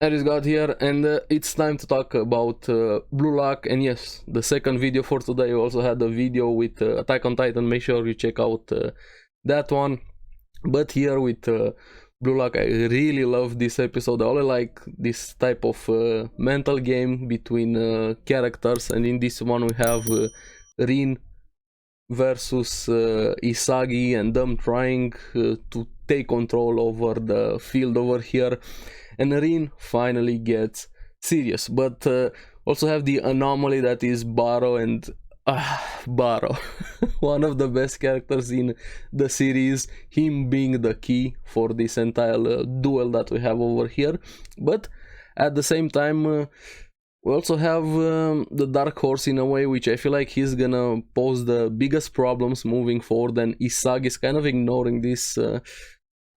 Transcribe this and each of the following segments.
That is God here, and it's time to talk about Blue Lock. And yes, the second video for today. We also had a video with Attack on Titan. Make sure you check out that one. But here with Blue Lock, I really love this episode. I only like this type of mental game between characters, and in this one we have Rin versus Isagi, and them trying to take control over the field over here, and Rin finally gets serious. But also have the anomaly that is Barou, and Barou, one of the best characters in the series, him being the key for this entire duel that we have over here. But at the same time, we also have the Dark Horse in a way, which I feel like he's gonna pose the biggest problems moving forward, and Isagi is kind of ignoring this,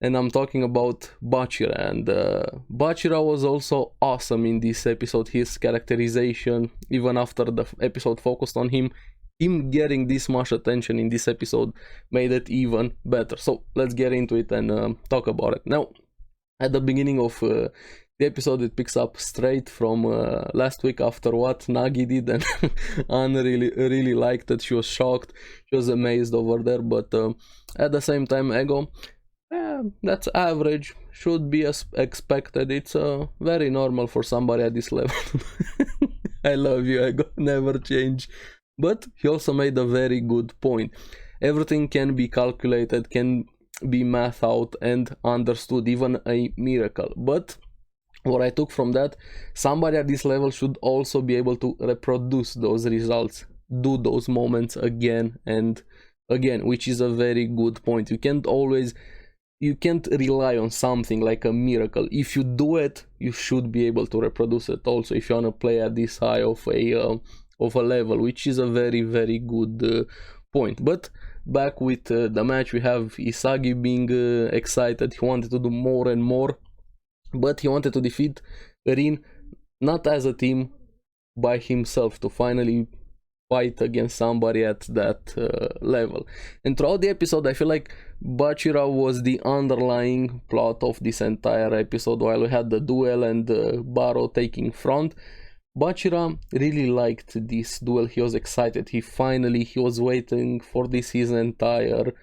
and I'm talking about Bachira. And Bachira was also awesome in this episode. His characterization, even after the episode focused on him getting this much attention in this episode made it even better. So let's get into it and talk about it. Now, at the beginning of the episode, it picks up straight from last week after what Nagi did, and Anne really liked it. She was shocked, she was amazed over there. But at the same time, Ego, that's average, should be as expected. It's very normal for somebody at this level. I love you, Ego, never change. But he also made a very good point. Everything can be calculated, can be math out and understood, even a miracle. But what I took from that, somebody at this level should also be able to reproduce those results, do those moments again and again, which is a very good point. You can't rely on something like a miracle. If you do it, you should be able to reproduce it also if you want to play at this high of a level, which is a very good point. But back with the match, we have Isagi being excited. He wanted to do more and more, but he wanted to defeat Rin not as a team, by himself, to finally fight against somebody at that level. And throughout the episode, I feel like Bachira was the underlying plot of this entire episode. While we had the duel and Barou taking front, Bachira really liked this duel. He was excited. He was waiting for this his entire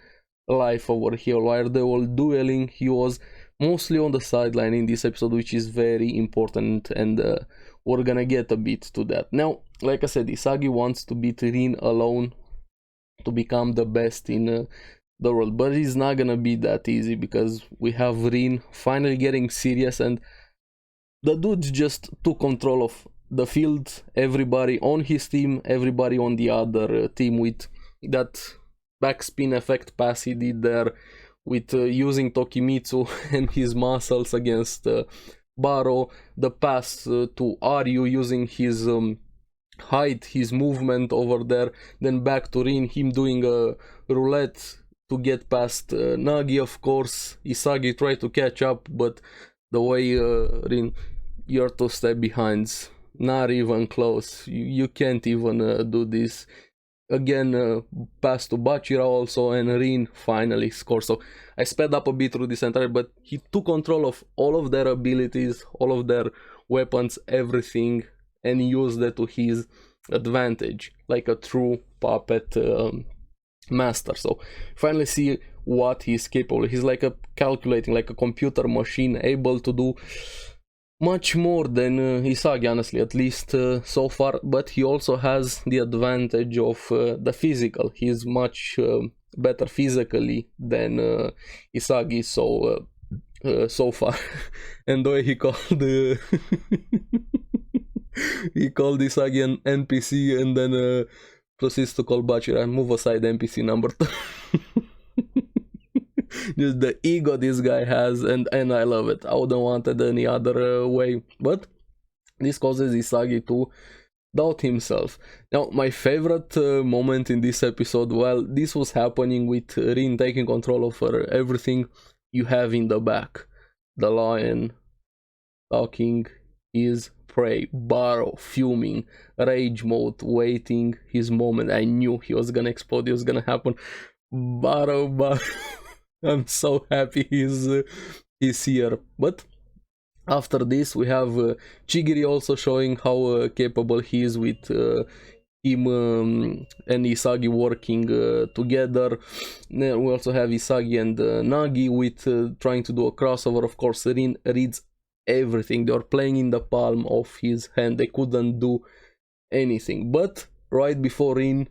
life over here. While they were dueling, he was mostly on the sideline in this episode, which is very important, and we're gonna get a bit to that. Now, like I said, Isagi wants to beat Rin alone to become the best in the world, but it's not gonna be that easy, because we have Rin finally getting serious, and the dude just took control of the field. Everybody on his team, everybody on the other team, with that backspin effect pass he did there, with using Tokimitsu and his muscles against Barou, the pass to Aryu using his height, his movement over there, then back to Rin, him doing a roulette to get past Nagi. Of course, Isagi tried to catch up, but the way Rin, you're 2 steps behind, not even close. You can't even do this. Again, pass to Bachira also, and Rin finally scores. So I sped up a bit through this entire, but he took control of all of their abilities, all of their weapons, everything, and used it to his advantage, like a true puppet master. So finally see what he's capable. He's like a calculating, like a computer machine, able to do much more than Isagi, honestly, at least so far. But he also has the advantage of the physical. He's much better physically than Isagi, so far. And the way he called he called Isagi an NPC, and then proceeds to call Bachira, move aside, NPC number 2. Just the ego this guy has, and I love it. I wouldn't want it any other way. But this causes Isagi to doubt himself. Now, my favorite moment in this episode, while this was happening with Rin taking control over everything, you have in the back the lion talking his prey, Barou fuming, rage mode, waiting his moment. I knew he was gonna explode, it was gonna happen. Barou. I'm so happy he's here. But After this we have Chigiri also showing how capable he is with him and Isagi working together. Then we also have Isagi and Nagi with trying to do a crossover. Of course, Rin reads everything. They are playing in the palm of his hand. They couldn't do anything. But right before Rin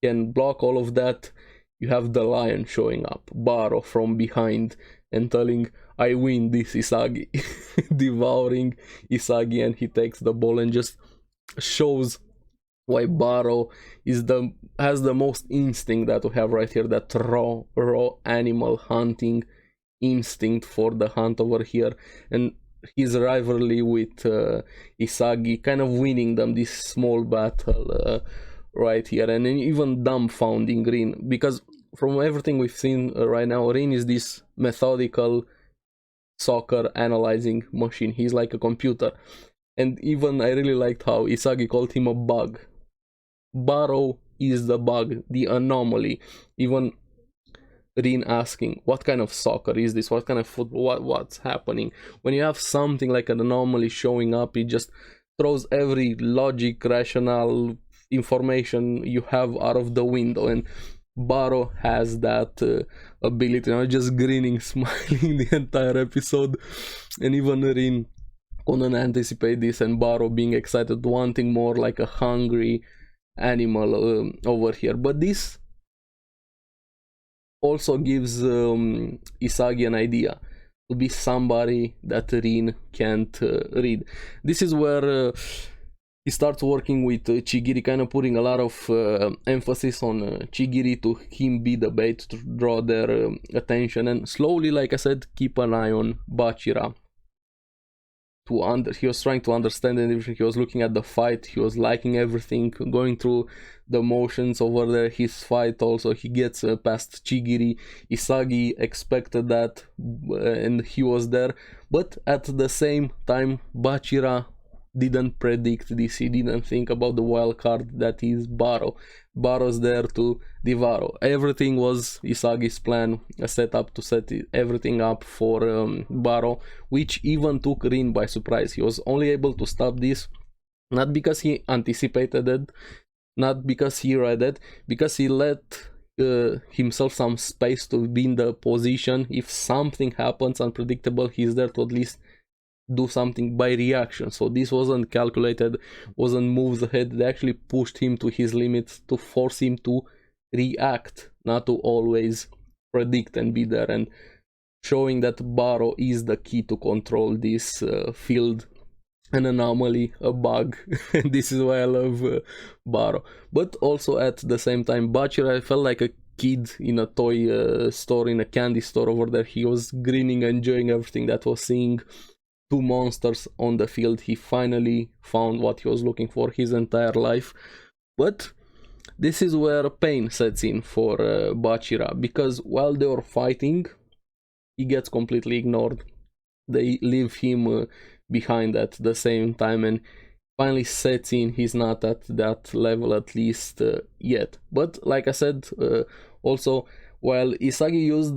can block all of that, you have the lion showing up, Barou from behind, and telling, I win this, Isagi. Devouring Isagi, and he takes the ball and just shows why Barou has the most instinct that we have right here, that raw animal hunting instinct for the hunt over here, and his rivalry with Isagi kind of winning them this small battle right here, and even dumbfounding Rin, because from everything we've seen right now, Rin is this methodical soccer analyzing machine. He's like a computer, and even I really liked how Isagi called him a bug. Barou is the bug, the anomaly. Even Rin asking, what kind of soccer is this? What kind of football? What's happening? When you have something like an anomaly showing up, it just throws every logic, rational information you have out of the window. And Barou has that ability. Just grinning, smiling the entire episode. And even Rin couldn't anticipate this, and Barou being excited, wanting more, like a hungry animal over here. But this also gives Isagi an idea to be somebody that Rin can't read. This is where he starts working with Chigiri, kind of putting a lot of emphasis on Chigiri, to him be the bait to draw their attention, and slowly, like I said, keep an eye on Bachira. He was trying to understand everything. He was looking at the fight, he was liking everything, going through the motions over there. His fight also, he gets past Chigiri. Isagi expected that, and he was there, but at the same time Bachira didn't predict this. He didn't think about the wild card that is Barou. Barou's there to devour. Everything was Isagi's plan, a setup to set everything up for Barou, which even took Rin by surprise. He was only able to stop this, not because he anticipated it, not because he read it, because he let himself some space to be in the position. If something happens unpredictable, he's there to at least do something by reaction. So this wasn't calculated, wasn't moves ahead. They actually pushed him to his limits to force him to react, not to always predict and be there, and showing that Barou is the key to control this field, an anomaly, a bug. And this is why I love Barou. But also at the same time, Bachira, I felt like a kid in a toy store, in a candy store over there. He was grinning, enjoying everything that was seeing. Two monsters on the field. He finally found what he was looking for his entire life. But this is where pain sets in for Bachira, because while they were fighting, he gets completely ignored. They leave him behind at the same time, and finally sets in. He's not at that level, at least yet. But like I said, also, while Isagi used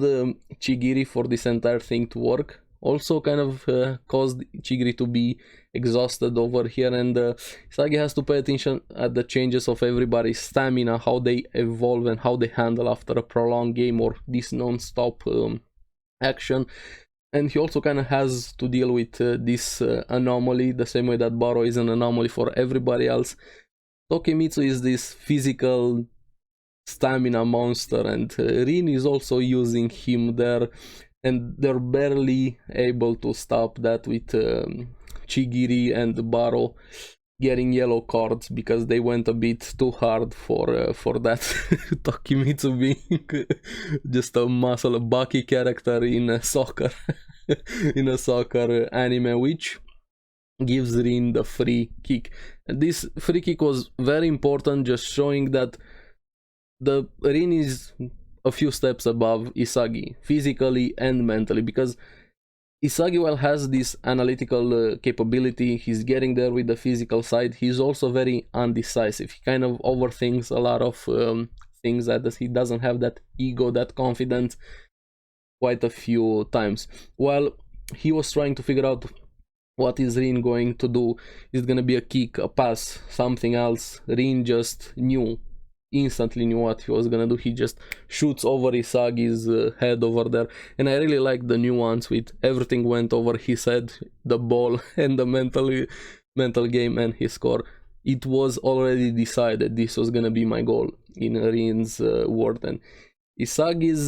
Chigiri for this entire thing to work, also kind of caused Chigiri to be exhausted over here, and Isagi has to pay attention at the changes of everybody's stamina, how they evolve and how they handle after a prolonged game or this non-stop action. And he also kind of has to deal with this anomaly, the same way that Barou is an anomaly for everybody else. Tokimitsu is this physical stamina monster, and Rin is also using him there, and they're barely able to stop that with Chigiri and Barou getting yellow cards because they went a bit too hard for that. Tokimitsu being just a muscle, a Baki character in a soccer in a soccer anime, which gives Rin the free kick. And this free kick was very important, just showing that the Rin is a few steps above Isagi, physically and mentally, because Isagi, while has this analytical capability, he's getting there with the physical side, he's also very undecisive. He kind of overthinks a lot of things, that he doesn't have that ego, that confidence quite a few times. While he was trying to figure out What is Rin going to do? Is it gonna be a kick, a pass, something else? Rin just instantly knew what he was gonna do. He just shoots over Isagi's head over there, and I really like the nuance with everything went over his head, the ball and the mental game and his score. It was already decided this was gonna be my goal in Rin's word, and Isagi's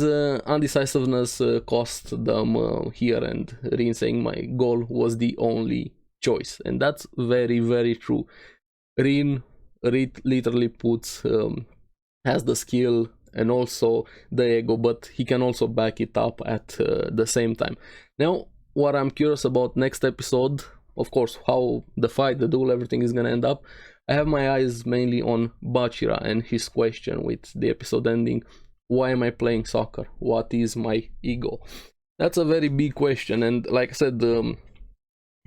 undecisiveness cost them here, and Rin saying my goal was the only choice, and that's very, very true. Rin literally puts has the skill and also the ego, but he can also back it up at the same time. Now, what I'm curious about next episode, of course, how the fight, the duel, everything is gonna end up. I have my eyes mainly on Bachira and his question with the episode ending. Why am I playing soccer? What is my ego? That's a very big question, and like I said,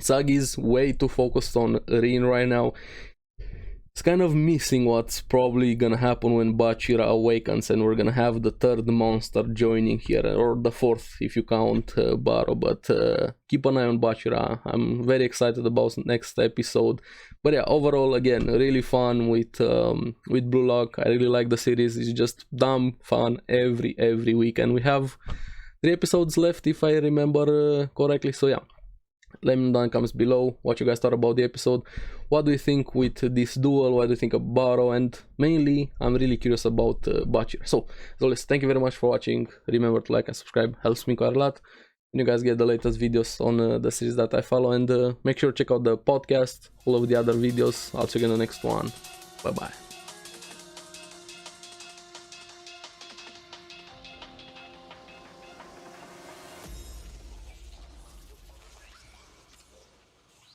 Isagi is way too focused on Rin right now. It's kind of missing what's probably gonna happen when Bachira awakens and we're gonna have the third monster joining here, or the fourth if you count Barou, but keep an eye on Bachira. I'm very excited about next episode. But yeah, overall, again, really fun with Blue Lock. I really like the series. It's just dumb fun every week, and we have 3 episodes left if I remember correctly. So yeah, let me know in the comments below what you guys thought about the episode. What do you think with this duel? What do you think of Barou? And mainly, I'm really curious about Bachira. So, as always, thank you very much for watching. Remember to like and subscribe, helps me quite a lot. And you guys get the latest videos on the series that I follow. And make sure to check out the podcast, all of the other videos. I'll see you in the next one. Bye bye.